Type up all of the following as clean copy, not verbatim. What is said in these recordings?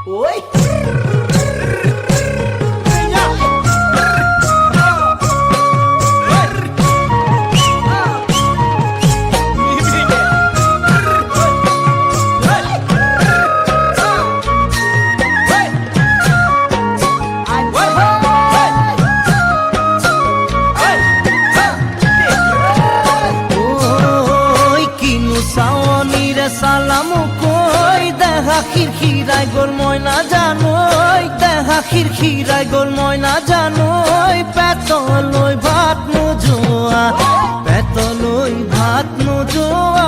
ôi সালামু কই দেখা খিরখিরাই গোল ময়না জানোই দেখা খিরখিরাই গোল ময়না জানোই পেতলই ভাত নোজোয়া পেতলই ভাত নোজোয়া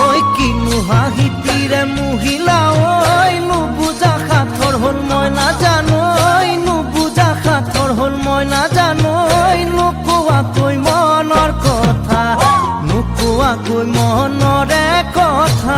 ওই কিনু হাহিতিরে মহিলা ওই নুবুজা খাথর হল ময়না জানোই নুবুজা খাথর হল ময়না জানোই নুকুয়া কই মনৰ কথা নুকুয়া কই মনৰে কথা